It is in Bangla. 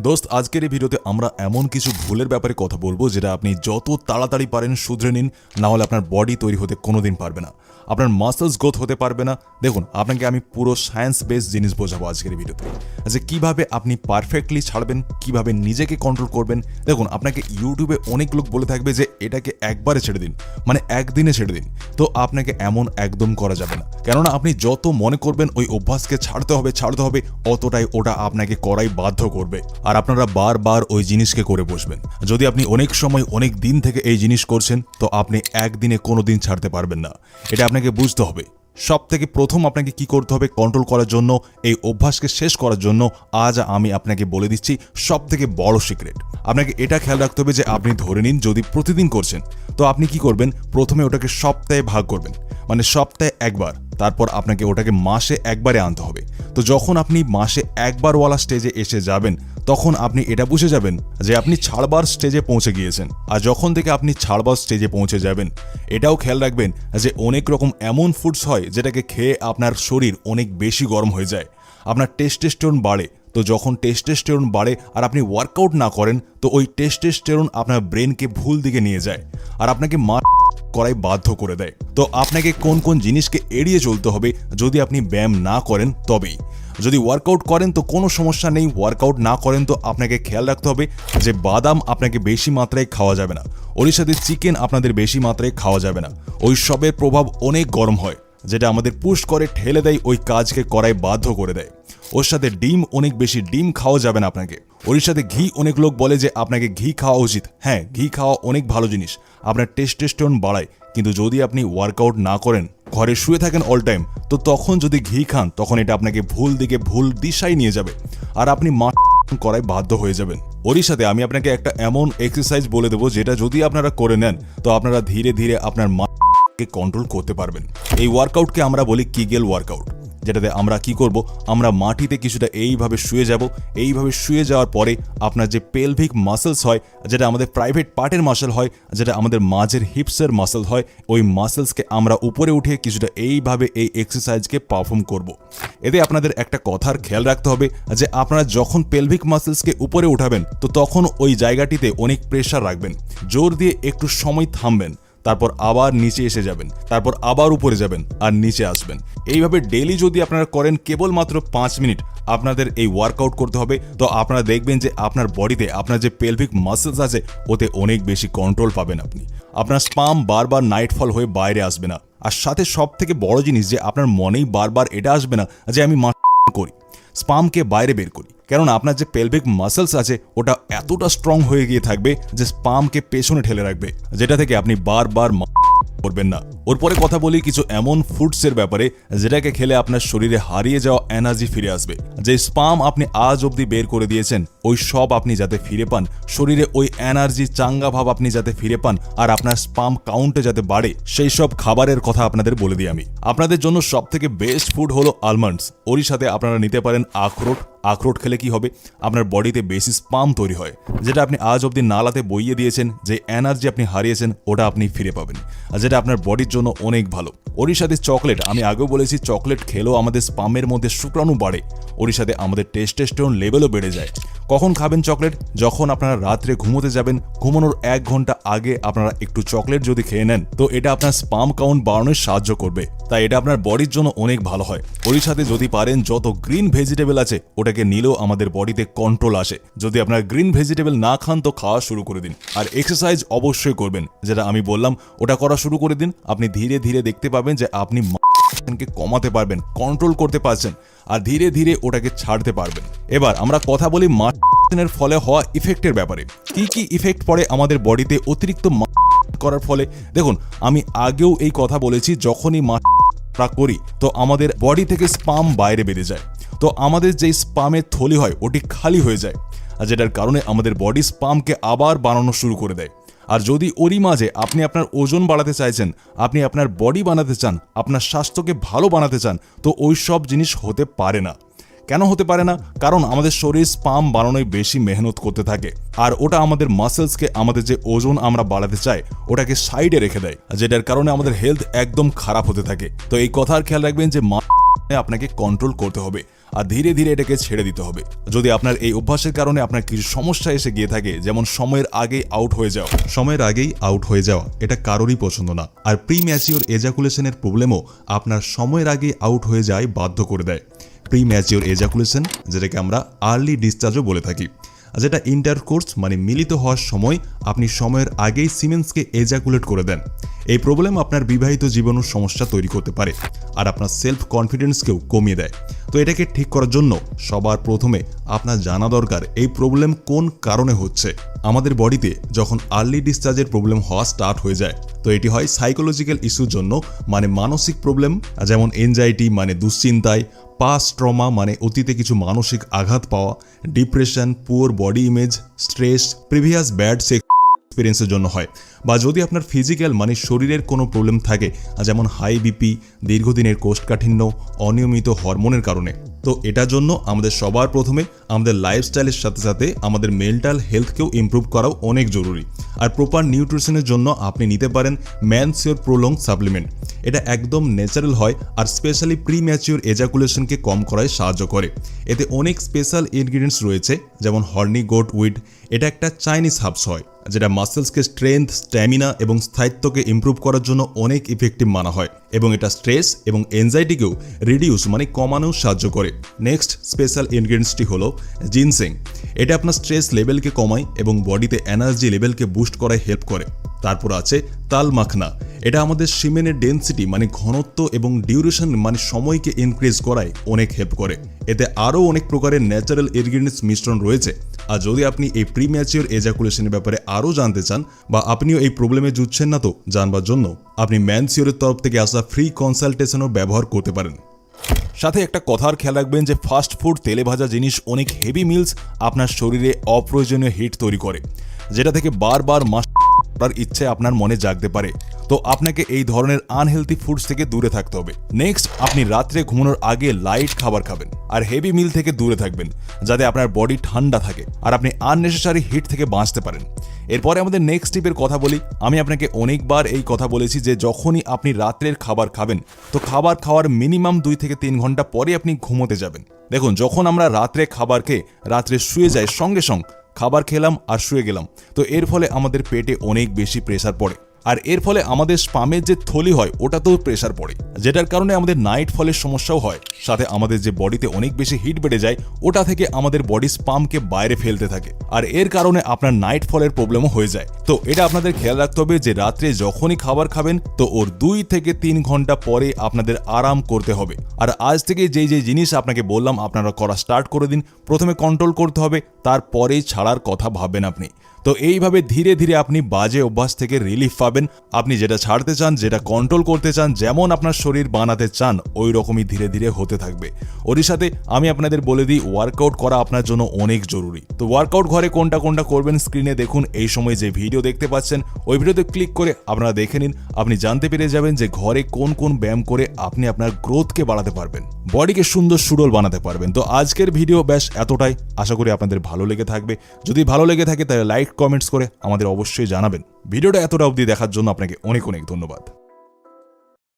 দোস্ত, আজকের এই ভিডিওতে আমরা এমন কিছু ভুলের ব্যাপারে কথা বলবো যেটা আপনি যত তাড়াতাড়ি পারেন শুধরে নিন, না হলে আপনার বডি তৈরি হতে কোনোদিন পারবে না, আপনার মাসলস গ্রোথ হতে পারবে না। দেখুন, আপনাকে আমি পুরো সায়েন্স বেসড জিনিস বোঝাবো আজকের এই ভিডিওতে, যে কিভাবে আপনি পারফেক্টলি ছাড়বেন, কিভাবে নিজেকে কন্ট্রোল করবেন। দেখুন, আপনাকে ইউটিউবে অনেক লোক বলে থাকবে যে এটাকে একবারে ছেড়ে দিন, মানে একদিনে ছেড়ে দিন। তো আপনাকে এমন একদম করা যাবে না, কেননা আপনি যত মনে করবেন ওই অভ্যাসকে ছাড়তে হবে অতটাই ওটা আপনাকে করাই বাধ্য করবে, আর আপনারা বারবার ওই জিনিসকে করে বসবেন। যদি আপনি অনেক সময় অনেক দিন থেকে এই জিনিস করছেন, তো আপনি একদিনে কোনোদিন ছাড়তে পারবেন না। এটা আপনাকে বুঝতে হবে। সব থেকে প্রথম আপনাকে কি করতে হবে কন্ট্রোল করার জন্য, এই অভ্যাসকে শেষ করার জন্য, আজ আমি আপনাকে বলে দিচ্ছি সব থেকে বড় সিক্রেট। আপনাকে এটা খেয়াল রাখতে হবে যে আপনি ধরে নিন যদি প্রতিদিন করছেন, তো আপনি কি করবেন, প্রথমে ওটাকে সপ্তাহে ভাগ করবেন, মানে সপ্তাহে একবার। তারপর আপনাকে ওটাকে মাসে একবারে আনতে হবে। তো যখন আপনি মাসে একবারওয়ালা স্টেজে এসে যাবেন, তখন আপনি এটা বুঝে যাবেন যে আপনি ছাড়বার স্টেজে পৌঁছে গিয়েছেন। আর যখন থেকে আপনি ছাড়বার স্টেজে পৌঁছে যাবেন, এটাও খেয়াল রাখবেন যে অনেক রকম এমন ফুডস হয় যেটাকে খেয়ে আপনার শরীর অনেক বেশি গরম হয়ে যায়, আপনার টেস্টোস্টেরন বাড়ে। তো যখন টেস্টোস্টেরন বাড়ে আর আপনি ওয়ার্কআউট না করেন, তো ওই টেস্টোস্টেরন আপনার ব্রেনকে ভুল দিকে নিয়ে যায় আর আপনাকে করাই বাধ্য করে দেয়। তো আপনাকে কোন কোন জিনিসকে এড়িয়ে চলতে হবে যদি আপনি ব্যায়াম না করেন তবেই। যদি ওয়ার্কআউট করেন তো কোনো সমস্যা নেই, ওয়ার্কআউট না করেন তো আপনাকে খেয়াল রাখতে হবে যে বাদাম আপনাকে বেশি মাত্রায় খাওয়া যাবে না, ওর সাথে চিকেন আপনাদের বেশি মাত্রায় খাওয়া যাবে না। ওই সবের প্রভাব অনেক গরম হয়, যেটা আমাদের পুশ করে ঠেলে দেয়, ওই কাজকে করাই বাধ্য করে দেয়। ওর সাথে ডিম, অনেক বেশি ডিম খাওয়া যাবে না আপনাকে। ওর সাথে ঘি, অনেক লোক বলে যে আপনাকে ঘি খাওয়া উচিত। হ্যাঁ, ঘি খাওয়া অনেক ভালো জিনিস, আপনার টেস্টোস্টেরন বাড়ায়। কিন্তু যদি আপনি ওয়ার্কআউট না করেন, ঘরে শুয়ে থাকেন অল টাইম, তো তখন যদি ঘি খান, তখন এটা আপনাকে ভুল দিকে, ভুল দিশায় নিয়ে যাবে আর আপনি করায় বাধ্য হয়ে যাবেন। ওরই সাথে আমি আপনাকে একটা এমন এক্সারসাইজ বলে দেবো যেটা যদি আপনারা করে নেন, তো আপনারা ধীরে ধীরে আপনার কে কন্ট্রোল করতে পারবেন। এই ওয়ার্কআউটকে আমরা বলি কিগেল ওয়ার্কআউট, যেটাতে আমরা কি করব, আমরা মাটিতে কিছুটা এইভাবে শুয়ে যাব। এইভাবে শুয়ে যাওয়ার পরে আপনার যে পেলভিক মাসলস হয়, যেটা আমাদের প্রাইভেট পার্টের মাসল হয়, যেটা আমাদের মাঝের হিপসের মাসল হয়, ওই মাসলসকে আমরা উপরে উঠে কিছুটা এইভাবে এই এক্সারসাইজকে পারফর্ম করব। এতে আপনাদের একটা কথার খেয়াল রাখতে হবে যে আপনারা যখন পেলভিক মাসলসকে উপরে উঠাবেন, তো তখন ওই জায়গাটিতে অনেক প্রেশার রাখবেন, জোর দিয়ে একটু সময় থামবেন, তারপর আবার নিচে এসে যাবেন, তারপর আবার উপরে যাবেন আর নিচে আসবেন। এইভাবে ডেইলি যদি আপনারা করেন, কেবলমাত্র 5 মিনিট আপনাদের এই ওয়ার্কআউট করতে হবে, তো আপনারা দেখবেন যে আপনার বডিতে আপনার যে পেলভিক মাসলস আছে, ওতে অনেক বেশি কন্ট্রোল পাবেন আপনি। আপনার স্পাম বারবার নাইটফল হয়ে বাইরে আসবে না। আর সাথে সব থেকে বড় জিনিস, যে আপনার মনেই বারবার এটা আসবে না যে আমি করি, স্পামকে বাইরে বের করি। কেননা আপনার যে পেলভিক মাসলস আছে, ওটা এতটা স্ট্রং হয়ে গিয়ে থাকবে যে স্পামকে পেছনে ঠেলে রাখবে, যেটা থেকে আপনি বারবার করবেন না। ওর পরে কথা বলি কিছু এমন ফুডসের ব্যাপারে যেটাকে খেলে আপনার শরীরে হারিয়ে যাওয়া এনার্জি ফিরে আসবে। যে স্পাম আপনি আজ অবধি বের করে দিয়েছেন, ওই সব আপনি যাতে ফিরে পান, শরীরে ওই এনার্জি, চাঙ্গা ভাব আপনি যাতে ফিরে পান, আর আপনার স্পাম কাউন্টে যাতে বাড়ে, সেই সব খাবারের কথা আপনাদের বলে দিই আমি। আপনাদের জন্য সব থেকে বেস্ট ফুড হলো আলমন্ডস। ওরই সাথে আপনারা নিতে পারেন আখরোট। আখরোট খেলে কি হবে, আপনার বডিতে বেশি স্পাম তৈরি হয়, যেটা আপনি আজ অবধি নালাতে বইয়ে দিয়েছেন, যে এনার্জি আপনি হারিয়েছেন, ওটা আপনি ফিরে পাবেন, আর যেটা আপনার বডির জন্য অনেক ভালো। ওরই সাথে চকলেট, আমি আগেও বলেছি চকলেট খেলেও আমাদের স্পামের মধ্যে শুক্রাণু বাড়ে, ওরই সাথে আমাদের টেস্টোস্টেরন লেভেলও বেড়ে যায়। কখন খাবেন চকলেট, যখন আপনারা রাত্রে ঘুমোতে যাবেন, ঘুমানোর 1 ঘন্টা আগে আপনারা একটু চকলেট যদি খেয়ে নেন, তো এটা আপনার স্পাম কাউন্ট বাড়ানোর সাহায্য করবে, তাই এটা আপনার বডির জন্য অনেক ভালো হয়। ওরই সাথে যদি পারেন যত গ্রিন ভেজিটেবল আছে, ওটাকে নিলেও আমাদের বডিতে কন্ট্রোল আসে। যদি আপনার গ্রিন ভেজিটেবল না খান, তো খাওয়া শুরু করে দিন। আর এক্সারসাইজ অবশ্যই করবেন, যেটা আমি বললাম ওটা করা শুরু করে দিন। আপনি ধীরে ধীরে দেখতে পাবেন যে আপনি কমাতে পারবেন, কন্ট্রোল করতে পারছেন, আর ধীরে ধীরে ওটাকে ছাড়তে পারবেন। এবার আমরা কথা বলি মাসের ফলে হওয়া ইফেক্টের ব্যাপারে। কি কি ইফেক্ট পড়ে আমাদের বডিতে অতিরিক্ত করার ফলে। দেখুন, আমি আগেও এই কথা বলেছি, যখনই করি, তো আমাদের বডি থেকে স্পাম বাইরে বেরিয়ে যায়, তো আমাদের যে স্পামের থলি হয় ওটি খালি হয়ে যায়, আর যেটার কারণে আমাদের বডি স্পামকে আবার বানানো শুরু করে দেয়। আর যদি ওরই মাঝে আপনি আপনার ওজন বাড়াতে চাইছেন, আপনি আপনার বডি বানাতে চান, আপনার স্বাস্থ্যকে ভালো বানাতে চান, তো ওই সব জিনিস হতে পারে না। কেন হতে পারে না? কারণ আমাদের শরীর স্পাম বানানোয় বেশি মেহনত করতে থাকে, আর ওটা আমাদের মাসেলসকে, আমাদের যে ওজন আমরা বাড়াতে চাই, ওটাকে সাইডে রেখে দেয়, যেটার কারণে আমাদের হেলথ একদম খারাপ হতে থাকে। তো এই কথার খেয়াল রাখবেন যে আপনাকে কন্ট্রোল করতে হবে। আর ধীরে ধীরে এটাকে ছেড়ে দিতে হবে। যদি আপনার এই অভ্যাসের কারণে আপনার কিছু সমস্যা এসে গিয়ে থাকে, যেমন সময়ের আগেই আউট হয়ে যাওয়া এটা কারোরই পছন্দ না। আর প্রিম্যাচিওর এজাকুলেশনের প্রবলেমও আপনার সময়ের আগেই আউট হয়ে যায় বাধ্য করে দেয়। প্রিম্যাচিওর এজাকুলেশন, যেটাকে আমরা আর্লি ডিসচার্জও বলে থাকি, যেটা ইন্টারকোর্স মানে মিলিত হওয়ার সময় আপনি সময়ের আগেই সিমেন্সকে এজাকুলেট করে দেন। এই প্রবলেম আপনার বিবাহিত জীবনের সমস্যা তৈরি করতে পারে আর আপনার সেলফ কনফিডেন্সকেও কমিয়ে দেয়। তো এটাকে ঠিক করার জন্য সবার প্রথমে আপনার জানা দরকার এই প্রবলেম কোন কারণে হচ্ছে। আমাদের বডিতে যখন আর্লি ডিসচার্জের প্রবলেম হওয়া স্টার্ট হয়ে যায়, তো এটি হয় সাইকোলজিক্যাল ইস্যুর জন্য, মানে মানসিক প্রবলেম, যেমন এনজাইটি মানে দুশ্চিন্তায়, পাস্ট ট্রমা মানে অতীতে কিছু মানসিক আঘাত পাওয়া, depression, poor body image, stress, previous bad sex এক্সপিরিয়েন্সের জন্য হয়। বা যদি আপনার ফিজিক্যাল মানে শরীরের কোনো প্রবলেম থাকে, যেমন হাই বিপি, দীর্ঘদিনের কোষ্ঠকাঠিন্য, অনিয়মিত হরমোনের কারণে। তো এটার জন্য আমাদের সবার প্রথমে আমাদের লাইফস্টাইলের সাথে সাথে আমাদের মেন্টাল হেলথকেও ইমপ্রুভ করাও অনেক জরুরি। আর প্রপার নিউট্রিশনের জন্য আপনি নিতে পারেন ম্যানসিওর প্রোলং সাপ্লিমেন্ট। এটা একদম ন্যাচারাল হয় আর স্পেশালি প্রিম্যাচিওর এজাকুলেশনকে কম করায় সাহায্য করে। এতে অনেক স্পেশাল ইনগ্রিডিয়েন্টস রয়েছে, যেমন হর্নি গোট উইড। এটা একটা চাইনিজ হার্বস হয়, যেটা মাসেলসকে স্ট্রেংথ, স্ট্যামিনা এবং স্থায়িত্বকে ইমপ্রুভ করার জন্য অনেক ইফেক্টিভ মানা হয়, এবং এটা স্ট্রেস এবং এনজাইটিকেও রিডিউস মানে কমানোও সাহায্য করে। নেক্সট স্পেশাল ইনগ্রিডিয়েন্টসটি হলো জিনসেং। এটা আপনার স্ট্রেস লেভেলকে কমায় এবং বডিতে এনার্জি লেভেলকে বুস্ট করায় হেল্প করে। তারপর আছে তাল মাখনা। এটা আমাদের সিমেনের ডেন্সিটি মানে ঘনত্ব এবং ডিউরেশন মানে সময়কে ইনক্রিজ করায় অনেক হেল্প করে। এতে আরও অনেক প্রকারের ন্যাচারাল ইনগ্রিডিয়েন্টস মিশ্রণ রয়েছে। আর যদি আপনি এই প্রিম্যাচিওর এজাকুলেশনের ব্যাপারে আরও জানতে চান, বা আপনিও এই প্রবলেমে জুঝছেন না, তো জানবার জন্য আপনি ম্যানসিওরের তরফ থেকে আসা ফ্রি কনসালটেশনও ব্যবহার করতে পারেন। সাথে একটা কথার খেয়াল রাখবেন যে ফাস্ট ফুড, তেলে ভাজা জিনিস, অনেক হেভি মিলস আপনার শরীরে অপ্রয়োজনীয় হিট তৈরি করে, যেটা থেকে বারবার করার ইচ্ছে আপনার মনে জাগতে পারে। তো আপনাকে এই ধরনের আনহেলথি ফুডস থেকে দূরে থাকতে হবে। নেক্সট, আপনি রাত্রে ঘুমানোর আগে লাইট খাবার খাবেন আর হেভি মিল থেকে দূরে থাকবেন, যাতে আপনার বডি ঠান্ডা থাকে আর আপনি আননেসেসারি হিট থেকে বাঁচতে পারেন। এরপরে আমাদের নেক্সট টিপের কথা বলি। আমি আপনাকে অনেকবার এই কথা বলেছি যে যখনই আপনি রাত্রের খাবার খাবেন, তো খাবার খাওয়ার মিনিমাম 2 থেকে 3 ঘন্টা পরে আপনি ঘুমোতে যাবেন। দেখুন, যখন আমরা রাত্রে খাবার খেয়ে রাত্রে শুয়ে যাই, সঙ্গে সঙ্গে খাবার খেলাম আর শুয়ে গেলাম, তো এর ফলে আমাদের পেটে অনেক বেশি প্রেসার পড়ে, আর এর ফলে আমাদের স্পামের যে থলি হয় ওটাতেও প্রেসার পড়ে, যেটার কারণে আমাদের নাইট ফলের সমস্যাও হয়। সাথে আমাদের যে বডিতে অনেক বেশি হিট বেড়ে যায়, ওটা থেকে আমাদের বডি স্পামকে বাইরে ফেলতে থাকে, আর এর কারণে আপনার নাইট ফলের প্রবলেমও হয়ে যায়। তো এটা আপনাদের খেয়াল রাখতে হবে যে রাত্রে যখনই খাবার খাবেন, তো ওর 2 থেকে 3 ঘন্টা পরে আপনাদের আরাম করতে হবে। আর আজ থেকে যেই জিনিস আপনাকে বললাম আপনারা করা স্টার্ট করে দিন। প্রথমে কন্ট্রোল করতে হবে, তারপরেই ছাড়ার কথা ভাববেন আপনি। তো এইভাবে ধীরে ধীরে আপনি বাজে অভ্যাস থেকে রিলিফ পাবেন। আপনি যেটা ছাড়তে চান, যেটা কন্ট্রোল করতে চান, যেমন আপনার শরীর বানাতে চান, ওই রকমই ধীরে ধীরে হতে থাকবে। ওরই সাথে আমি আপনাদের বলে দিই, ওয়ার্কআউট করা আপনার জন্য অনেক জরুরি। তো ওয়ার্কআউট ঘরে কোনটা কোনটা করবেন স্ক্রিনে দেখুন। এই সময় যে ভিডিও দেখতে পাচ্ছেন, ওই ভিডিওতে ক্লিক করে আপনারা দেখে নিন। আপনি জানতে পেরে যাবেন যে ঘরে কোন কোন ব্যায়াম করে আপনি আপনার গ্রোথকে বাড়াতে পারবেন, বডিকে সুন্দর সুডল বানাতে পারবেন। তো আজকের ভিডিও ব্যাস এতটাই। আশা করি আপনাদের ভালো লেগে থাকবে। যদি ভালো লেগে থাকে তাহলে লাইক, কমেন্টস করে আমাদের অবশ্যই জানাবেন। ভিডিওটা এতটা অবধি দেখার জন্য আপনাকে অনেক অনেক ধন্যবাদ।